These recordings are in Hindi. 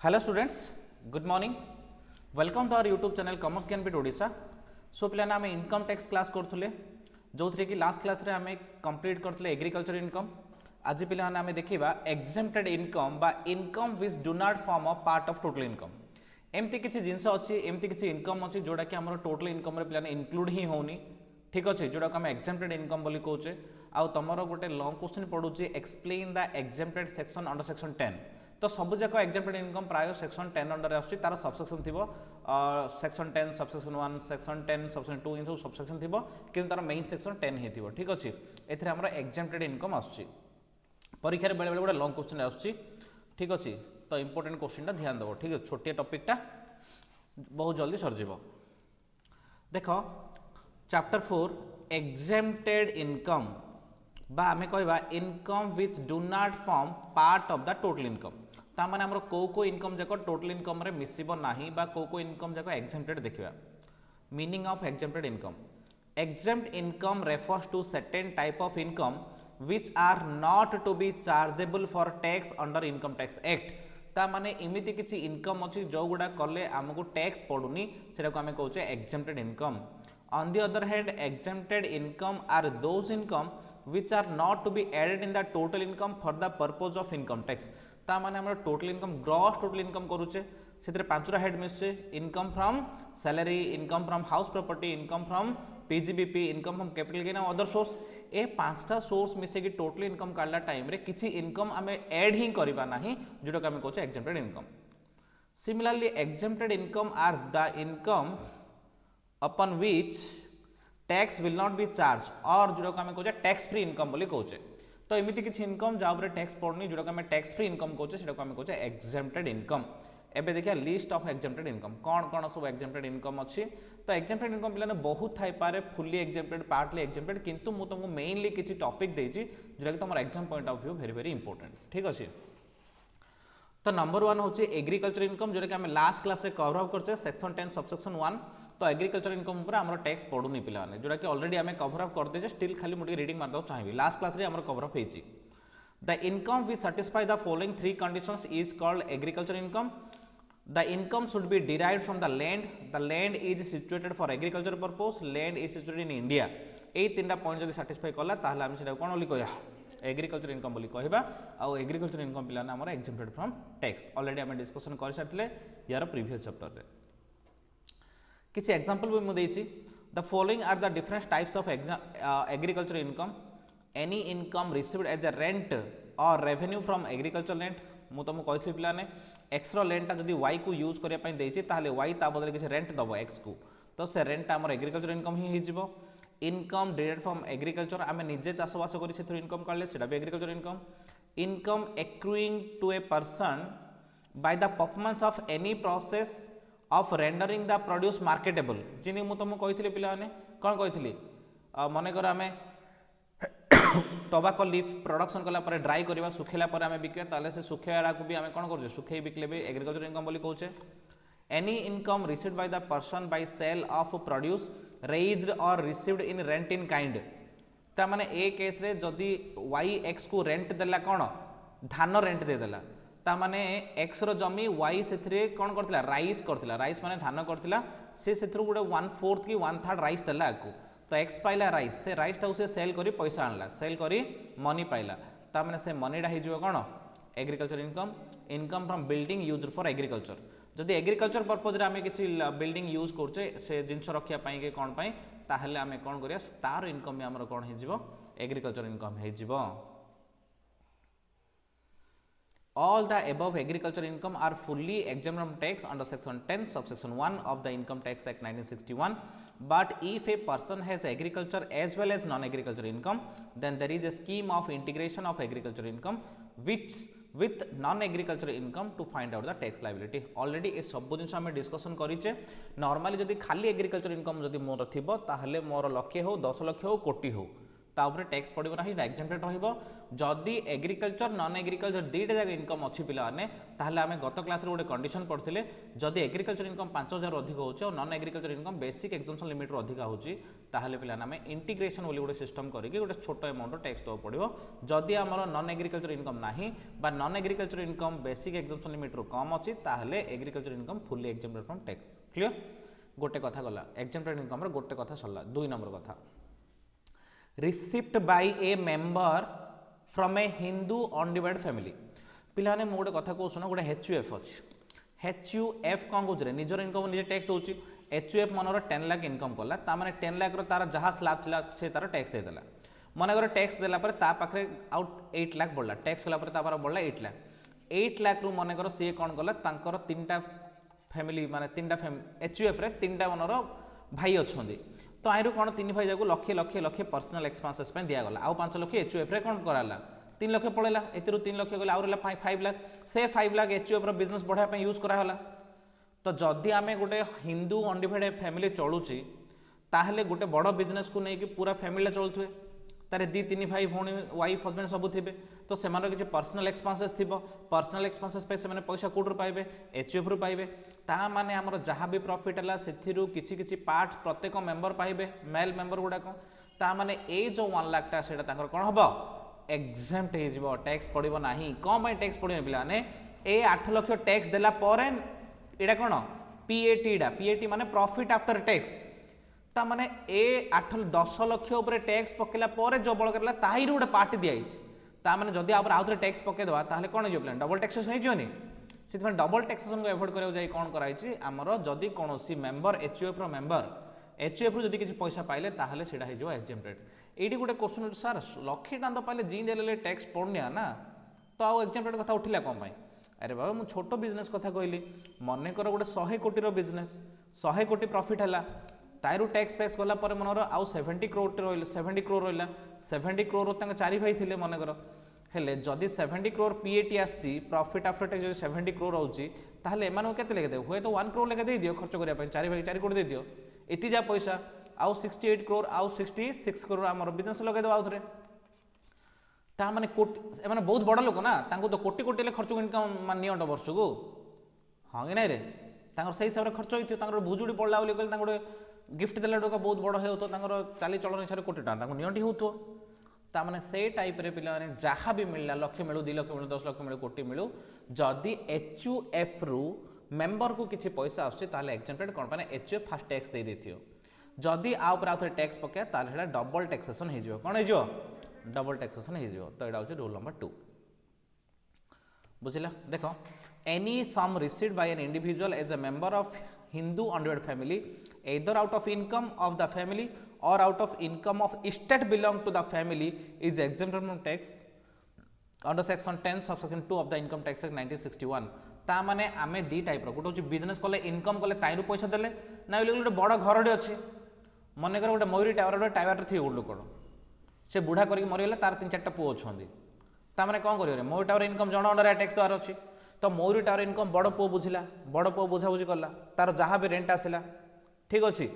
Hello students, good morning. Welcome to our YouTube channel commerce Gyanpeeth Odisha. So पे आम इनकम टैक्स क्लास करूँ जो थी कि लास्ट क्लास रे आम कंप्लीट करते एग्रीकल्चर इनकम। आज पे आम देखा एक्जेम्प्टेड इनकम बा income which do not form a part of total income. एमती किसी जिनस अच्छी एमती किसी इनकम अच्छी जोटा कि आम टोटल इनकम पे इनक्लूड ही होनी। ठीक अच्छे जोटा को आम एक्जेम्प्टेड इनकम बोली कौचे। आउ तुम गोटे लॉन्ग क्वेश्चन पढ़ुची explain the exempted section under section 10। तो सब जाक एक्जेम्प्टेड इनकम प्राय सेक्शन 10 अंडर आसुची तार सबसेक्शन थी सेक्शन 10 सबसेक्शन 1 सेक्शन 10 सबसेक्शन 2 इन सब सबसेक्शन थी कि तार मेन सेक्शन 10 ही थी। ठीक अच्छे एथेर आमर एक्जेम्प्टेड इनकम आसुची परीक्षा बेले बेले गोटे लॉन्ग क्वेश्चन आसुची। ठीक अच्छे तो इंपोर्टेंट क्वेश्चन ध्यान देव। ठीक है छोटिया टॉपिकटा बहुत जल्दी सरजिव। देख चैप्टर 4 एक्जेम्प्टेड इनकम बा आमे कहबा income which do not form part of the total income. तामाने हमर को इनकम जाक टोटल इनकम रे मिसिबो नाही बा को इनकम जाक एक्जेम्प्टेड देखिबा। Meaning of exempted income exempt income refers to certain type of income which are not to be chargeable for tax under income tax act। ता माने इमिति किछि इनकम अछि जो गुडा कले हमकु टैक्स पडुनी सेटा को हमें कहउचे exempted income। On the other hand exempted income are those income which are not to be added in the total income for the purpose of income tax। ता माने हमर total income gross total income करूचे से पांचटा हेड मिसुचे income from salary income from house property income from PGBP income from capital gain other source ए पांचटा सोर्स मिसेकी टोटल इनकम काढला टाइम रे किछि इनकम आमे ऐड ही करबा नाही जोटा आमे कहउचे exempted income. Similarly exempted income are the income upon which tax will not be charged और जोटा को आमे कहउचे टैक्स फ्री इनकम बोली कहउचे। तो एमिति किछि इनकम जा ऊपर टैक्स पड़नी जोटा को आमे टैक्स फ्री इनकम कहउचे सेटा को आमे कहउचे एक्जेम्प्टेड इनकम। एबे देखिया लिस्ट ऑफ एक्जेम्प्टेड इनकम कौन कौन सब एक्जेम्प्टेड इनकम अच्छी। तो एक्जेम्प्टेड इनकम पिलाने बहुत थाई पारे फुल्ली एक्जेम्प्टेड पार्टली एक्जेम्प्टेड किंतु मु तुमको मेनली किछि टॉपिक देछि जोटा कि तुम exam point of view very very important. ठीक अछि तो नंबर 1 होछि एग्रीकल्चर इनकम जोटा कि हम लास्ट क्लास रे कवर अप करछे सेक्शन 10 सबसेक्शन 1। तो एग्रीकल्चर इनकम ऊपर हमर टैक्स पडुनी पिलाने जोटा कि ऑलरेडी हमें कवर अप कर देछे स्टिल खाली मुडी रीडिंग मार दो चाहिबी लास्ट क्लास रे हमर कवर अप हेछि। The income which satisfy the following 3 conditions is called agriculture income. The income should be derived from the land. The land is situated for agriculture purpose. Land is situated in India. ए तीनटा पॉइंट जदि सैटिस्फाई कला ताहले हम सेटा कोन बोली कहया एग्रीकल्चर इनकम बोली कहबा। आ एग्रीकल्चर इनकम पिलाना हमर एक्जेम्प्टेड फ्रॉम टैक्स ऑलरेडी हम डिस्कशन कर सारथिले यार प्रीवियस चैप्टर रे। किछि एग्जांपल भी मु देछि the following are the different types of agriculture income. Any income received as a rent or revenue from agriculture land मु तुमको कही पिलाने एक्स रेंटा जदि वाई को यूज करने देती ताहले वाई ता बदले किसी रेंट दब एक्स को तो से रेंटा आम एग्रीकल्चर इनकम ही हो। इनकम डिरेक्ट फ्रॉम एग्रीकल्चर आम निजे चाषबास कर इनकम काढले सेटा भी agriculture income. Income accruing to a person by the performance of any process of rendering the produce marketable जिन मु तुमको कही पिलाने कौन कही मनकर आम टोबाको लीफ प्रोडक्शन कला पर ड्राई करवा सुखेला पर आमे बिके ताले से सुखेला को भी आमे कोन करजे सुखे बिकले भी एग्रीकल्चर इनकम बोली कहउचे। Any income received by the person by sale of produce raised or received in rent in kind. ता माने ए केस रे जदी वाई एक्स को रेंट देला कोन धान रेंट दे देला ता माने एक्स रो जमी वाई सेथरे कोन करथिला राइस माने धान करथिला से सेथरो गुडे 1/4 की 1/3 राइस देला आकू तो एक्स पाइला राइस से राइस टाउ से सेल करी पैसा आनला सेल करी मनी पाइला ता माने से मनीटा हो जो कौन agriculture income. Income from building use for agriculture जदि एग्रीकल्चर पर्पज रे आमे किछि बिल्डिंग यूज करछे से जिंस रखिया पई के कोन पई ताहले आमे कोन करिया तार इनकम भी हमर कोन हे जिवो एग्रीकल्चर इनकम हे जिवो। All the above agriculture income are fully exempt from tax under section 10 subsection 1 of the Income Tax Act 1961. But if a person has agriculture as well as non-agriculture income, then there is a scheme of integration of agriculture income which with non-agriculture income to find out the tax liability. Already ए सब जिन आम डिस्कसन करिचे नॉर्मली जदि खाली एग्रीकल्चर इनकम जदि मोर थिबो ताहले मोर लक्षे हो 10 लाख हो कोटी हो तापर टैक्स पड़ो ना एक्जेम्प्टेड रहिबो जदि एग्रीकल्चर नॉन एग्रीकल्चर दुईटा जगह इनकम अच्छी पिलाने ताहले आमे गत क्लास रे गोटे कंडीशन पढ़थिले जदि एग्रीकल्चर इनकम 5000 अधिक होचे or non agriculture income basic exemption limit रो अधिक होची ताहले पिलाने आमे इंटीग्रेशन बोली गोटे सिस्टम करिके गोटे छोट अमाउंट टैक्स दो पड़ो जदि आमर नॉन एग्रीकल्चर इनकम नाही बा non agriculture income basic exemption limit रो कम अच्छी ताहले agriculture income fully exempted from tax clear गोटे कथा गला एक्जेम्प्टेड इनकम रो गोटे कथा सरला 2 नंबर कथा receipt by a member from a Hindu undivided family पिलाने मु गोटे कथा कहूँ गोटे HUF अच्छी HUF कौन कौन निजर इनकम निजे टैक्स दूसरी HUF मनर 10 लाख इनकम कला तार 10 लाख तार जहाँ स्लाब था से तार टैक्स देदेला मनकर टैक्स देला पाखे आउट 8 लाख बढ़ला टैक्स कला बढ़ला 8 लाख रु मनकर सी कौन कला तांकर 3टा फैमिली माने 3टा HUF रे 3टा मनर भाई अच्छा तो आईरु कौन 3 भाई जाक लक्षे लक्षे लक्षे पर्सनल एक्सपेंसेस दिगला आउ 5 लाख HUF रे कौन कराला 3 लाख पड़ेगा एतिर 3 लाख गला आउ 5 लाख से 5 लाख HUF रो बिजनेस बढ़ाया यूज कराला तो जदि आमे गोटे हिंदू अनडिवाइडेड फैमिली चलुची ताहले गोटे बड़ बिजनेस को लेकिन पूरा फैमिली चलुए तारे 2-3 भाई भौणी वाइफ हजबैंड सब थे तो से किसी पर्सनल एक्सपेंसेस थी पर्सनल एक्सपेंसेस पे से पैसा कौटू पाइबे HUF रु पाइबे ता माने आमर जहाँ भी प्रॉफिट है से किसी पार्ट प्रत्येक मेंबर पाइबे मेल मेंबर गुड़ाक ता माने ए जो 1 लाख टा सेटा तांकर कोन हबो एग्जेम्प्ट हो टैक्स पड़ो ना कौन टैक्स पड़ो पे ए 8 लाख टैक्स देला परे एटा कौन PAT माने प्रॉफिट आफ्टर टैक्स ता माने ए 8-10 लाख उपर टैक्स पकेला परे जो बळ करला ताही गोटे पार्ट दिखाई ता माने जदि आप आउथरे टैक्स पके देबा ताहले कोन हो प्लान डबल टैक्सेशन हो जोनी से डबल टैक्सेशन को एवॉइड करियो जाई कोन कराई आमर जदि कोनोसी मेंबर HUF रो मेंबर HUF रु जदि किसी पैसा पाइले ताहले सेडा हे जो एग्जेम्प्टेड एडी गोटे क्वेश्चन सर लक्षे टांद पाइले जी देले टैक्स पड़निया ना तो आउ एग्जेम्प्टेड कथा उठिला कोन पाई अरे बाबा मु छोटो बिजनेस कथा कहली मन कर गोटे 100 कोटी रो बिजनेस 100 कोटी प्रॉफिट है तारू टैक्स पैक्स गला पर मनर आउ 70 करोड़ रहा 70 करोड़ रहा 70 करोड़ तक 4 भाई थे मनकर हेले जदि 70 करोड़ PAT आसी प्रॉफिट आफ्टर टैक्स जो 70 करोड़ रोचे ताहले एमानु केते लेके देबो हुए तो 1 करोड़ लेके दे दियो खर्च करिया पय 4 भाई 4 करोड़ दे दियो एति जा पैसा आउ 68 करोड़ आउ 66 करोड़ हमर बिजनेस लगे दो आउथरे ता माने कोटी एमाने बहुत बड़ लोक ना तांको तो कोटी कोटी ले खर्च इनकम मान नियंट वर्ष को हां कि नै रे तांकर सही हिसाब रे खर्च होइथियो तांकर भुजुडी पड़ला बोली कहल तांको गिफ्ट देला टका बहुत बड़ हो तो चाली चलन हिसाब से कोटी टाँग नियंटी हो ताने से टाइप रे पिला जहाँ भी मिलला लक्ष मिलू 2 लाख मिलू 10 लाख मिलू कोटी मिलू जदि HUF रु मेंबर को किसी पैसा आसुचे एक्जेम्प्टेड कौन पाने HUF फास्ट टैक्स दे देथियो जदि आ ऊपर आउथरे टैक्स पके ताले हेला डबल टैक्सेशन हे जिवो कोन हे जिवो डबल टैक्सेशन हे जिवो तो एडा होचे रूल नंबर 2 बुझिला देखो any sum received by an individual as a member of Hindu undivided family either out of income of the family or out of income of estate belong to the family is exempted from tax under section 10 subsection 2 of the income tax act 1961 ता माने आमे दी टाइप रो गोटे बिजनेस कले इनकम कले ताइरु पैसा देले ना गोटे बड़ घरटे अच्छे मन कर गोटे मयूरी टावर थी गोटे लोक से बुढ़ा करके मरीगला तार 3-4टा पुओ अच्छे ताने कौन करेंगे मयूरी टावर इनकम जन अंडर टैक्स देवार अच्छी तो मयूरी टावर इनकम बड़ पुओ बुझिला बड़ पुओ बुझाबुझी कला तार जहाँ भी रेंट आसला ठीक अच्छे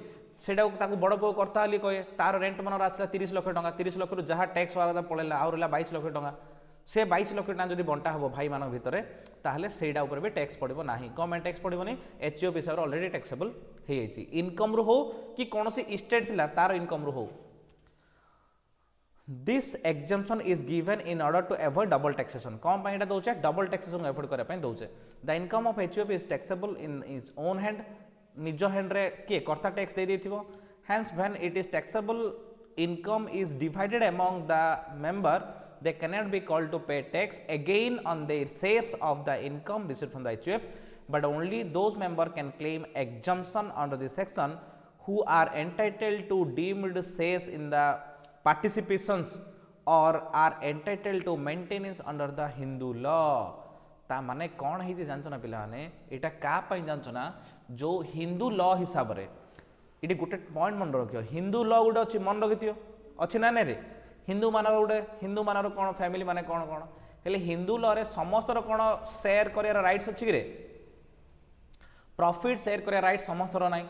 सेटा बड़ पुओ करता कहे तार रेंट मन आसला 30 लाख टका 30 लाख जहाँ टैक्स वाला पड़ेगा आउ रहा 22 लाख टका से 22 लाख टका जब बंटा हम भाई मान भितर ताहले सेटा ऊपर भी टैक्स पड़ो ना कौन टैक्स पड़ोनी HUF हिसाब से ऑलरेडी टैक्सेबल हो इनकम रू हो कि कौन स्टेट थिला तार इनकम रू हो This exemption is given in order to avoid double taxation. कौन पाई एटा दोचे डबल टैक्सेशन को अवॉइड करे पाई दोचे the income of HUF is taxable in its own hand निज हैंड रे के कर्ता टैक्स दे देथिबो hence when it is taxable income is divided among the member they cannot be called to pay tax again on their shares of the income received from the HUF but only those member can claim exemption under this section who are entitled to deemed shares in the participations or are entitled to maintenance under the Hindu law ता माने कौन है जानच ना पिला माने एटा का पई जानच ना जो हिंदू लॉ हिसाब रे इटी गोटे पॉइंट मन रखियो हिंदू लॉ गोटे अछि मन रखिथियो अछि ना ने रे हिंदू मानर गोटे हिंदू मानर कोन फैमिली माने कोन कोन हेले हिंदू लॉ रे समस्त रो कोन शेयर करिया राइट्स अछि रे प्रॉफिट शेयर करिया राइट समस्त रो नाही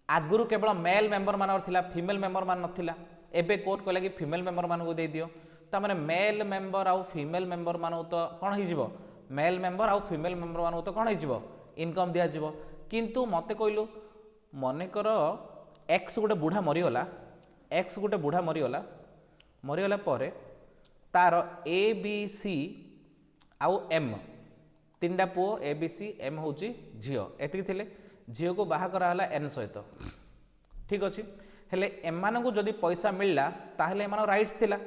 आगुरु केवल मेल मेंबर मानर थिला फीमेल मेंबर मान नथिला एबे कोर्ट कहला कि फीमेल मेंबर मानू दे दियो ता माने मेल मेंबर आउ फीमेल मेंबर मानू तो कौन हो मेल मेंबर आउ फीमेल मेंबर मानू तो कौन हो इनकम दिया जिवो किंतु मते कहलु मनेकर एक्स गोटे बुढ़ा मरीगला एक्स गोटे बुढ़ा मरीगला पर तार ए बी सी आउ एम तीनटा पुओ ए बी सी एम हूँ झील एति थे झील को बाहा कराला एन सहित ठीक अच्छे हेले एमानंकु जदि पैसा मिलला ताहले एमान राइट्स थिला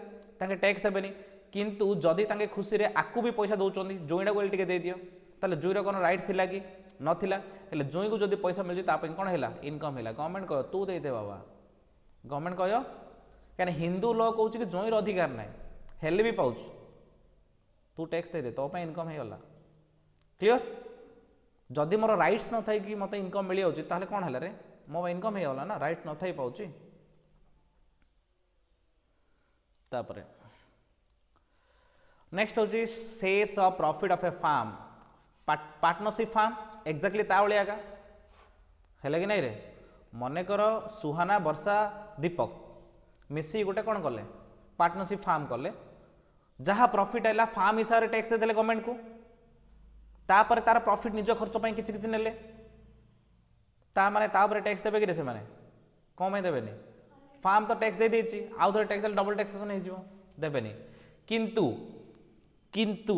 तांके टैक्स देबेनी किंतु जदि तांके खुशी रे आकु भी पैसा दौरान जोईटा को टिके दे दियो ताले जोईर कौन राइट्स थिला कि नथिला हेले जोई को जदि पैसा मिल ता कौन है इनकम है गवर्नमेंट कह तू दे दे बाबा गवर्नमेंट कह क्या हिंदू लॉ कहूँ कि जोईर अधिकार ना हेले भी पाउच तू टैक्स दे दे तो इनकम हो गला क्लियर जदि मोर राइट्स न थाई कि मते इनकम मिल जाउची ताहले कोन हला रे मो इनकम हो गला ना राइट न थाई पाउची तापरे नेक्स्ट होची shares of profit of a firm partnership firm exactly ता भलिया का हेले कि नहीं रे मने कर सुहाना वर्षा दीपक मिसी गोटे कौन कले पार्टनरशिप फार्म कले जहाँ प्रॉफिट है फार्म हिसाब से टैक्स देदेले गवर्नमेंट को तापर तार प्रॉफिट निज खर्च पर किसी नेले ता माने तापर टैक्स देबे कि से माने कम देबेनी फार्म तो टैक्स दे देछि आउ थोड़े टैक्स डबल टैक्सेशन हो जिवो देबेनी किंतु किंतु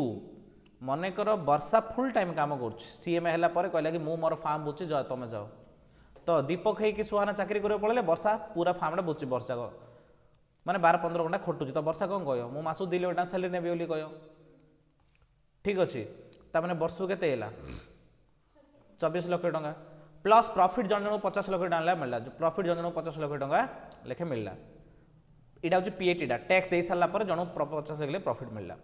मने कर वर्षा फुल टाइम काम कर सीएम है कहला कि मु मोर फार्म बुची जाओ तुम जाओ तो दीपक है कि सुहाना चाकरी कर पड़े वर्षा पूरा फार्म बुची वर्षा को माने 12-15 घंटा खटुची तो वर्षा कौन कह मु मासु 2 लाख सैलरी नेबी बोली कह ठीक अच्छे ताने वर्ष के 24 लाख टंका प्लस प्रॉफिट जन 50 लाख टंका मिलला प्रॉफिट जन 50 लाख टंका लेखे मिलला इटा हूँ पीएटीटा टैक्स दे सारा पर जन 50 लाख प्रॉफिट मिलला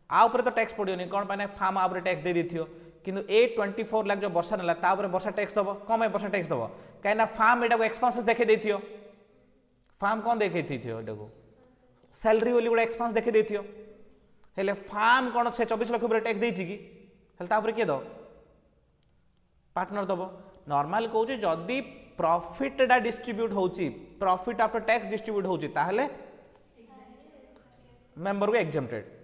आ ऊपर तो टैक्स पड़ोनी कौन पाने फार्म आउे टैक्स दे दिथियो किंतु ए 24 लाख जो वर्षा नेला ता वर्षा टैक्स दब कम वर्षा टैक्स दब कहीं फार्म एटा एक्सपेंसेस देखे देथियो फार्म कौन देखे एटा को सैलरी बोली गोटे एक्सपेंस देखे देथियो हेले फार्म कौन से 24 लाख ऊपर टैक्स देछि कि हेले ता ऊपर किए दब पार्टनर दब नॉर्मल कहूँ जदि प्रॉफिट डा डिस्ट्रीब्यूट होची प्रॉफिट आफ्टर टैक्स डिस्ट्रीब्यूट होची ताहले मेंबर को एग्जेम्प्टेड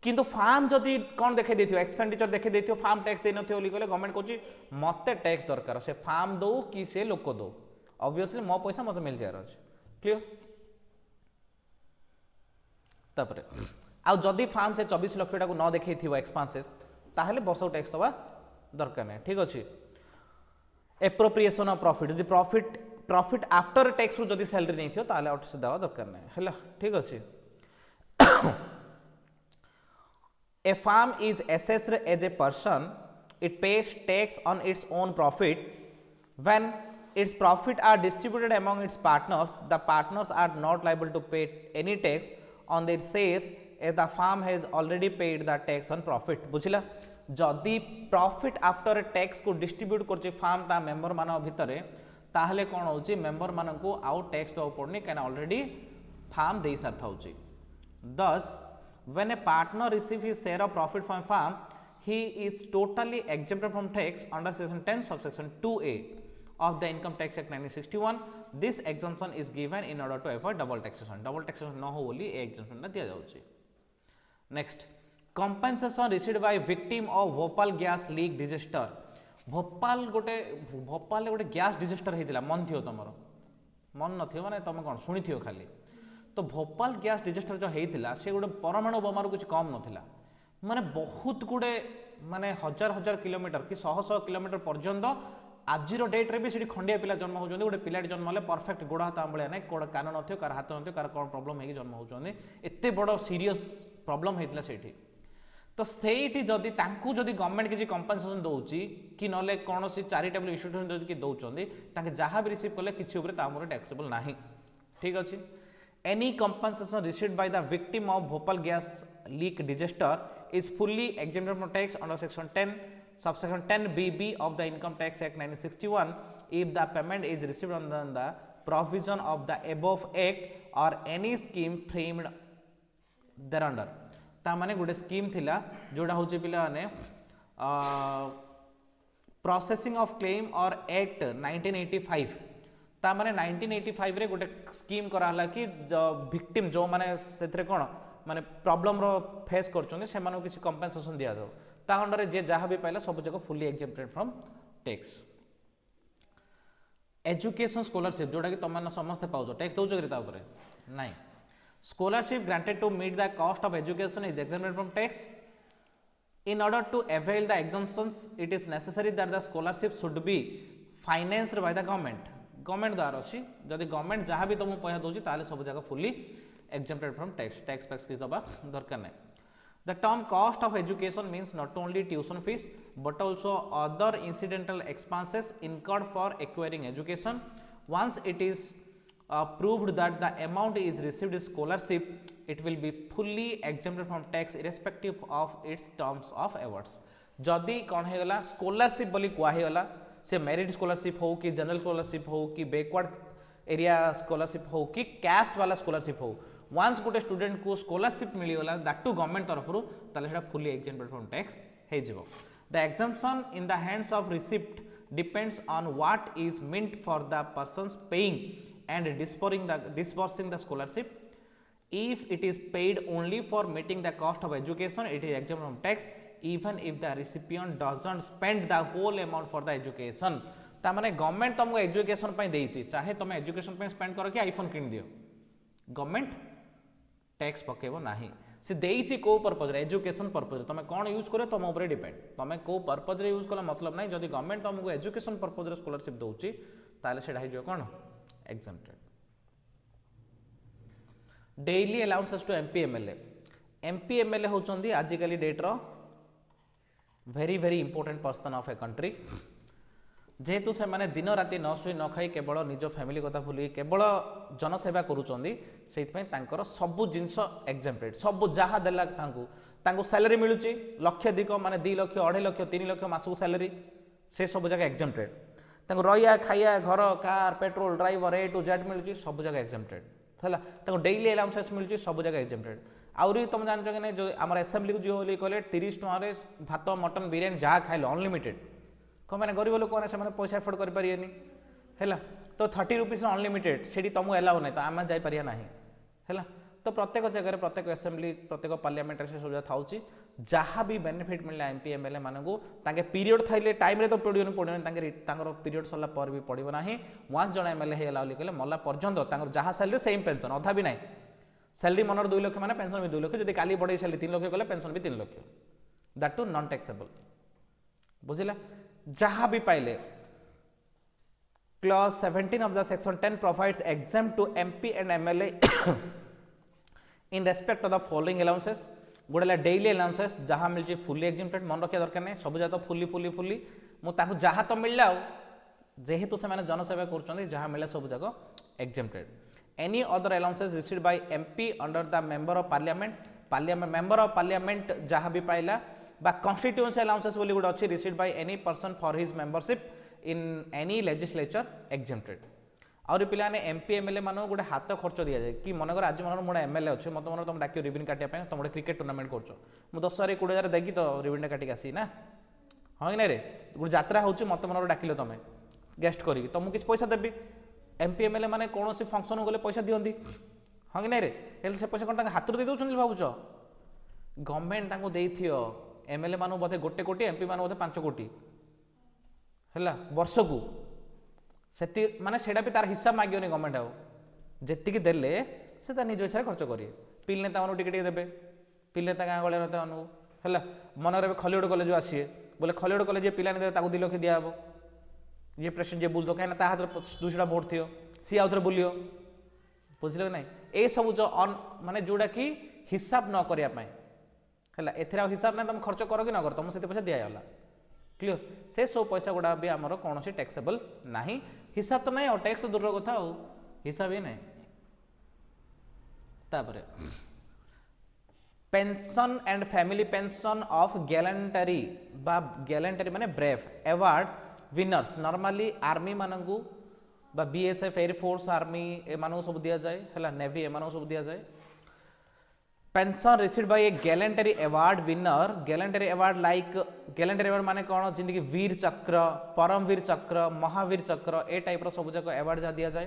किंतु फार्म जदि कौन देखे देथियो एक्सपेंडिचर देखे देथियो फार्म टैक्स दे नथियो बोली कहले गवर्नमेंट कहूँ मते टैक्स दरकार से फार्म दो कि से लोक दो ऑब्वियसली मो पैसा मते मिल जायर अछि क्लियर तापरे आ जदि फार्म से 24 लाख टाको न देखे थिबो एक्सपेंसेस ताहले वर्ष टैक्स दबा दरकार नै ठीक अछि एप्रोप्रिएशन ऑफ प्रॉफिट यदि प्रॉफिट आफ्टर टैक्स रु जदि सैलरी नै थियो ताहले ऑटो से दवा दरकार नै हैला ठीक अछि A farm is assessed as a person. It pays tax on its own profit. When its profit are distributed among its partners, the partners are not liable to pay any tax on their shares as the farm has already paid the tax on profit. बुझिला जदि प्रॉफिट आफ्टर टैक्स को डिस्ट्रीब्यूट करछि फार्म ता मेंबर मान भितरे ताहले कोन होछि मेंबर मान को आउ टैक्स दो पड़नी काना ऑलरेडी फार्म दे सारथा होछि thus when a partner receives his share of profit from a farm, he is totally exempted from tax under section 10 subsection 2A of the Income Tax Act 1961. This exemption is given in order to avoid double taxation. Double taxation न हो बोली ए exemption दिया जाउछि. Next, compensation received by victim of Bhopal gas leak disaster. Bhopal गोटे गैस डिजास्टर होता मन थी तुम मन न माने तुम कौन शुणी थी खाली तो भोपाल गैस डिजास्टर जो होता से गोटे परमाणु बोमार कुछ कम नाला माने बहुत गुड़े माने हजार हजार किलोमीटर कि शह शह किलोमीटर पर्यंत आज डेट रे भी सीधी खंडिया पिला जन्म होती गोटे पिला जन्म होले परफेक्ट गोड़ हाथ भाया ना कोड़ कान न कार हाथ न कार कौन प्रोब्लेम हो जन्म होती एत बड़ सीरीयस प्रोब्लेम होता से तो सेठी जदि तांकु जदि गवर्नमेंट किसी कंपनसेशन दउची कि नले कोनोसी चैरिटेबल इंस्टीट्यूशन जदि कि दउचंदी ताके जहां भी रिसीव करले किछि ऊपर तामर टैक्सेबल नाही ठीक अछि any compensation received by the victim of Bhopal gas leak disaster is fully exempted from tax under section 10 subsection 10 BB of the Income Tax Act 1961 if the payment is received under the provision of the above act or any scheme framed thereunder ता माने गोटे स्कीम थिला जोड़ा होचे पिला माने प्रोसेसिंग ऑफ क्लेम और एक्ट 1985 ता माने 1985 रे गोटे स्कीम कराला कि विक्टिम जो माने सेथरे कोन माने प्रॉब्लम रो फेस करछन से माने किछि कंपेंसेशन दिया दो ता अंडर जे जहा भी पाइला सब जगह fully exempted from tax. Education scholarship जोटा कि तुम समस्ते पाउछ टैक्स दौच कि नाई scholarship granted to meet the cost of education is exempted from tax. In order to avail the exemptions, it is necessary that the scholarship should be financed by the government. Government द्वारा अच्छी जदि गवर्नमेंट जहाँ भी तुमको पैसा दूसरी ताले सब जगह fully exempted from tax tax किसी दबा दरकार नहीं। The term cost of education means not only tuition fees but also other incidental expenses incurred for acquiring education. Once it is proved that the amount is received is scholarship, it will be fully exempted from tax irrespective of its terms of awards. जदि कौन है गला स्कॉलरशिप बोली कुआ है गला से मेरिट स्कॉलरशिप हो कि जनरल स्कॉलरशिप हो कि बैकवर्ड एरिया स्कॉलरशिप हो कि कास्ट वाला स्कॉलरशिप हो वंस गोटे स्टूडेंट को स्कॉलरशिप मिलगला दैट टू गवर्नमेंट तरफ ताले फुली एग्जेम्प्टेड फ्रॉम टैक्स हो जिवो। The exemption in the hands of receipt depends on what is meant for the persons paying and disbursing the scholarship. If it is paid only for meeting the cost of education, it is exempt from tax even if the recipient doesn't spend the whole amount for the education. ता माने गवर्नमेंट तुमको एजुकेशन पे देइछि चाहे तुम एजुकेशन पे स्पेंड करो कि आईफोन किन दियो गवर्नमेंट टैक्स पकेबो नाही से देइछि को पर्पस रे एजुकेशन पर्पस तुम कोन यूज करो तुम ऊपर डिपेंड तुम को पर्पस रे यूज कला मतलब नाही जदि गवर्नमेंट तुमको एजुकेशन पर्पस रे स्कॉलरशिप दोछि ताले सेडा हिजो कोन exempted. Daily allowances to MP MLA. MP MLA होचंदी आजिकली डेट रो very important person of a country. जेहेतु से माने दिन राति न सुई न खाई केवल निज फैमिली कथा भूली केवल जनसेवा करूचंदी सेइतपय तांकर सब जिंस एग्जेम्प्टेड सब जहा देला तांको सैलरी मिलुची लक्ष दिक माने 2 लाख 2.5 लाख 3 लाख मासु सैलरी से सब जगह एग्जेम्प्टेड तांको रहिया खाइया घर car petrol driver A to Z मिलुची सब जगह एग्जेम्प्टेड है तांको डेली अलाउंसेस मिलुची सब जगह एग्जेम्प्टेड आउरी तुम जान कि नहीं जो आम असेंबली को जो बोली कहले 30 टଙ୍କା भात मटन बिरियानी जहाँ खाइल अनलिमिटेड कौन मैंने गरीब लोक मैंने पैसा एफोर्ड करें है तो 30 रुपीज अनलिमिटेड से तुमको एलाउ नहीं तो आम जापर ना है तो प्रत्येक जगह प्रत्येक असेंबली प्रत्येक पार्लियामेंट से सब था जहाँ भी बेनिफिट मिलला एमपी एमएलए मानू पीरियड थे टाइम तो पड़ोनी पीरियड सरला पर भी पड़ो ना वन्स जन एमएलए होगा कहले मल्ला पर्यटन जहाँ सैलरी सेम पेंशन अधा भी ना सैलरी मनर 2 लाख माने पेंशन भी 2 लाख जब काली बढ़े सैलरी 3 लाख कले पेंशन भी 3 lakh that too non taxable बुझिला जहाँ भी पाइले clause 17 of the section 10 provides exempt to MP and MLA in respect of the following allowances गोटे डेली अलाउंसेस जहाँ मिली फुली एग्जेम्प्टेड मन रखा दरकार नहीं सब जगह फुली फुली फुली मुझे जहाँ तो मिलला जेहेतु से जनसेवा कर जहाँ मिले सब जगह exempted any other allowances received by MP under the member of parliament member of parliament जहाँ भी पाइला बा कन्स्टिट्यूएंसी अलाउंसेस बोली गोटे अच्छी received by any person for his membership in any legislature exempted आउरी पिलाने एमपी एमएलए मानक गोटे हाथ खर्च दि जाए कि मनकर आज मन मोटे एमएलए अच्छे मत मन तुम डाक रिबन काटिया तुम गोटे क्रिकेट टूर्नामेंट कर 10,000-20,000 देखी तो रिबन काटिक आसी ना हाँ कि ना रे गोटे यात्रा हो मत मन डाकिल तुम गेस्ट करी तुमको किसी पैसा देवी एमपी एमएलए मैंने कौन सी फंक्शन गले पैसा दिखती हाँ कि ना रे से पैसा कौन हाथ दे दौरान भावुच गवर्नमेंट देथि एमएलए मान बोधे 1 कोटी एमपी मान बोधे 5 कोटी है वर्ष को से माने सेटा भी तार हिसाब मागियोनी गवर्नमेंट आउ जी देले से तार निज इच्छा खर्च करेंगे पिल नेता मानू टिके देवे पिल नेता गाँ गलिया नेता मानू है मनर खलिगड़ कलेज आसीए बोले खलिगड़ कलेज जे पिला नहीं 2 लाख दिहब ये प्रेसिडेंट जे बुलतो कहीं हाथ 200 भोट थी सी आउ थे बुलियो बुझल कि ना ये सब जो माने जोड़ा कि हिसाब न करने है एथेर हिसाब ना तुम खर्च कर कि न कर तुम से पैसा दिगला क्लीयर से सब पैसा गुड़ा भी आमर कौन टैक्सेबल ना हिसाब तो ना टैक्स दूर कथा हिसाब ही ना तापर pension and family pension of gallantry बा गैलेंटरी माने brave award winners normally army मानू बा बीएसएफ एयरफोर्स आर्मी एम सब दि जाए है नेवी एम सब दि जाए pension received by A gallantry award winner gallantry award like gallantry award माने कौन जिंदगी वीर चक्र परमवीर चक्र महावीर चक्र ए टाइप रो सब जाक अवार्ड जा दिया जाए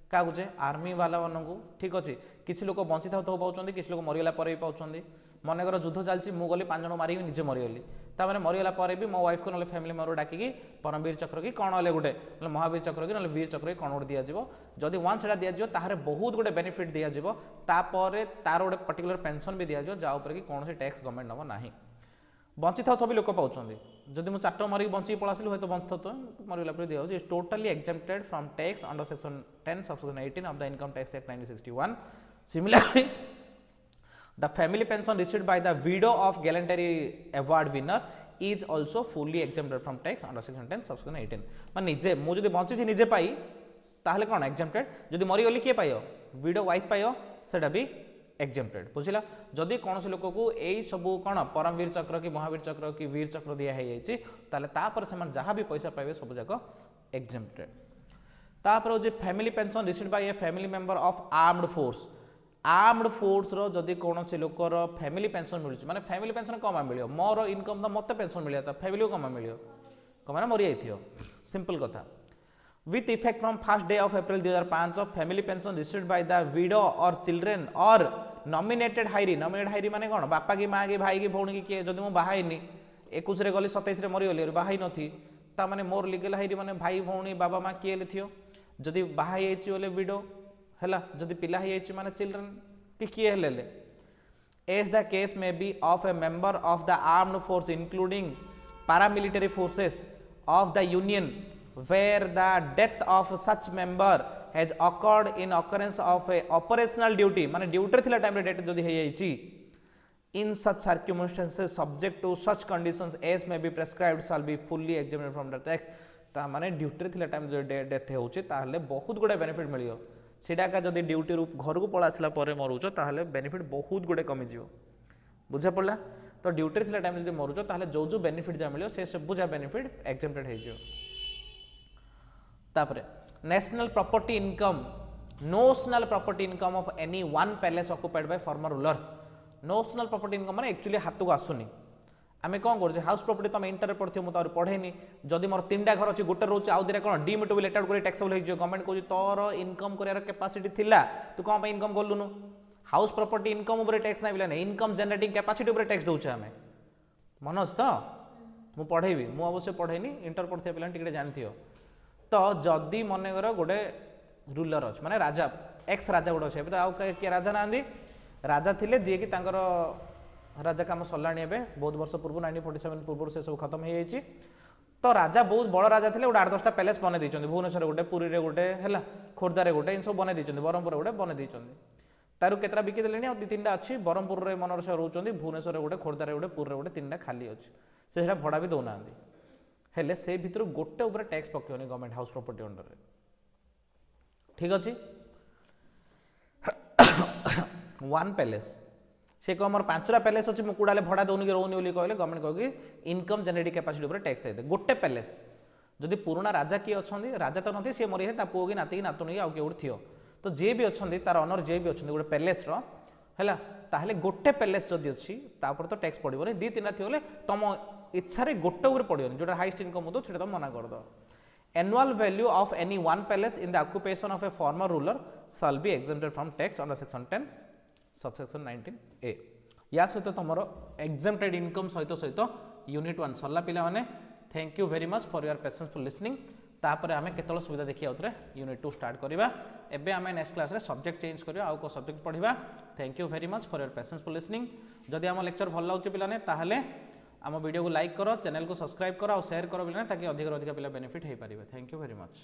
क्या कहे आर्मी वाला मानू ठीक अच्छे किसी लोग बंची था पाँच किसी लोग मरीगला पर भी पाँच मनकर युद्ध चलती मुझे गली 5 जन मारिक निजे मरीगली ताने मरीगला पर भी मो वाइफ को ना फैमिली मेम्बर डाकिकी परमवीर चक्र कि कौन है गोटे महावीर चक्र कि ना वीर चक्र कि कौन गोटे दिज्व जदि वन से दिज्व ताहले बहुत गुटे बेनिफिट दिज्व तापर तार गोटे पर्टिकुलर पेंशन भी दिज्व जहाँ कि कौन टैक्स गवर्नमेंट नब ना बंची था भी लोक पाँच जदि मुझे 4 मारिक बंची पलासिली हूँ बंची था मरीगला पर दिया is totally exempted from tax under section 10 subsection 18 of the income tax act 1961 similarly the family pension received by the widow of gallantry award winner is also fully exempted from tax under section 10 subsection 18 मान निजे मु जदि बंची थी निजे पाई ताहले कोन exempted जदि मरी गली के पाइयो widow wife पाइयो सेटा भी exempted बुझिला जदि कोन से लोक को एई सब कोन परमवीर चक्र की महावीर चक्र की वीर चक्र दिया है जाईची ताहले तापर से मन जहां भी पैसा पाइबे सब जाको exempted तापर जे family pension received by a family member of armed force रो जदि कौन से लोकर फैमिली पेंशन मिलुची माने फैमिली पेंशन कम मिलियो मोर इनकम तो मते पेंशन मिलिया था फैमिली को कम मिलियो कम मरी जाइथियो सिंपल कथा with effect from first day of April 2005 of family pension received by the widow और चिल्ड्रेन और नॉमिनेटेड हायरी माने कौन बापा की माँ की भाई की भौणी की किए जदि मु बाहाइनी 21 रे गली 27 रे मरी गली बाहाई नथी ता माने मोर लीगल हायरी माने भाई भौणी बाबा माँ किए थियो जदि बाहाई आइछि बोले विडो है जदि पिला माने चिल्ड्रन कि किए हेले as the case may be of a member of the armed force including paramilitary forces of the union where the death of such member has occurred in occurrence of a operational duty माने ड्यूटी थिला टाइम रे डेथ जदि हे जाईची in such circumstances subject to such conditions as may be prescribed shall be fully exempted from the tax ता माने ड्यूटी थिला टाइम जो डेथ होउची ताहले बहुत गुडे बेनिफिट मिलियो सीडाका जदि ड्यूटी रू घर को पळा आसला परे मरुच ताहले बेनिफिट बहुत गुडे कमी जिवो बुझा पड़ला तो ड्यूटी थिला टाइम जदि मरुच ताहले जो जो बेनिफिट जा मिलियो से सब जा बेनिफिट एक्जेम्प्टेड हे जिवो तापरे national property income of any one palace occupied by farmer ruler notional property income माने एक्चुअली हाथ को आसुनी आम कौन कर हाउस प्रॉपर्टी तुम इंटर पढ़ी मुझे पढ़ेनी जदि मोर 3टा घर अच्छी गोटे रोचे आउ दिने कौन डिमिटेबल एटा गोटे टैक्सेबल हो गवर्नमेंट कहूँ तोर इनकम कर कैपेसिटी थिला तू कौन इनकम कलुनु हाउस प्रॉपर्टी इनकम उपर टैक्स ना पिलाने इनकम जनरेटिंग कैपेसिटी उपर टैक्स दौचे आम मन अच्छे तो मुझे पढ़ेबी मुझे अवश्य पढ़ेनी इंटर पढ़ा पिला टिके जानथि तो जदि मनकर गोटे रूलर अच्छे माने राजा एक्स राजा गोटे अच्छे आउ किए राजा ना राजा थे जी कि राजा काम सरलाणी एवं बहुत वर्ष पूर्व 1947 पूर्व से सब खत्म हो जाए तो राजा बहुत बड़ राजा थे गोटे 8-10टा पैलेस बन भुवनेश्वर गोटे पुरी रे गोटे है खोर्धारे गोटे इन सब बन ब्रह्मपुर गोटे बन तारू केतरा बिकिदेले आ 2-3टा अच्छी ब्रह्मपुर में मनर से रोचे भुवनेश्वर गोटे खोर्धारे गोटे पुरी गोटे 3टा खाली अच्छी से भड़ा भी दौना हेले से भितर गोटे उपर टैक्स पकेनि गवर्नमेंट हाउस प्रॉपर्टी अंडर ठीक अच्छे वन पैलेस से कह मोर 5टा पैलेस अच्छे मुझे कूड़ा भड़ा दौनी रोनी बोली कहले गवर्नमेंट कह इनकम जनरेटिंग कैपेसिटी उपर टैक्स दे गोटे पैलेस जदि पुराना राजा किए अच्छा राजा तो नहीं सी मरी है पुओ कि नाती नातुणी आउ किए गोटे थी तो जी भी अच्छा तार ऑनर जी भी अच्छा गोटे पैलेस है ताहले गोटे पैलेस जदि अच्छी तापर तो टैक्स पड़ोनी 2-3टा थी तुम इच्छा गोटे उपर पड़ोनी जो हाइस्ट इनकम हो तो तुम मना करद annual value of any one palace in the occupation of a former ruler shall be exempted from tax under section 10 subsection 19a या सहित तुम exempted income सहित सहित यूनिट 1 सरला पिला माने thank you very much for your patience for listening तापर आमे केतल सुविधा देखि आउतरे यूनिट 2 स्टार्ट करबा एबे आमे नेक्स्ट क्लास रे सब्जेक्ट चेंज करबा आउ को सब्जेक्ट पढिबा thank you very much for your patience for listening जदि हम लेक्चर भल लागुचे पिलाने ताहले आम वीडियो को लाइक करो चैनल को सब्सक्राइब करो और शेयर करो पिलाने ताकि अधिक पिला बेनिफिट हो पारे थैंक यू वेरी मच।